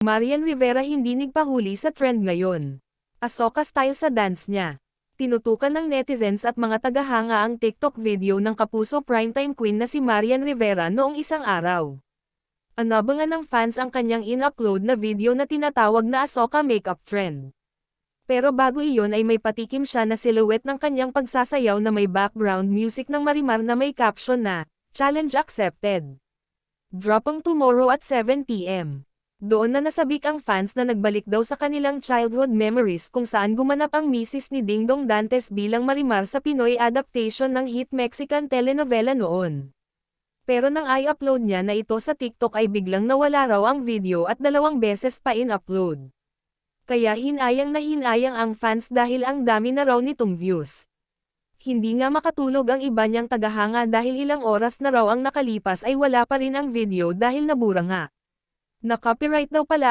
Marian Rivera hindi nagpahuli sa trend ngayon. Asoka style sa dance niya. Tinutukan ng netizens at mga tagahanga ang TikTok video ng kapuso primetime queen na si Marian Rivera noong isang araw. Inabangan ng fans ang kanyang in-upload na video na tinatawag na Asoka makeup trend. Pero bago iyon ay may patikim siya na silhouette ng kanyang pagsasayaw na may background music ng Marimar na may caption na, "Challenge accepted." Dropping tomorrow at 7 p.m. Doon na nasabik ang fans na nagbalik daw sa kanilang childhood memories kung saan gumanap ang misis ni Dingdong Dantes bilang Marimar sa Pinoy adaptation ng hit Mexican telenovela noon. Pero nang i-upload niya na ito sa TikTok ay biglang nawala raw ang video at 2 beses pa in-upload. Kaya hinayang na hinayang ang fans dahil ang dami na raw nitong views. Hindi nga makatulog ang iba niyang tagahanga dahil ilang oras na raw ang nakalipas ay wala pa rin ang video dahil nabura nga. Na copyright daw pala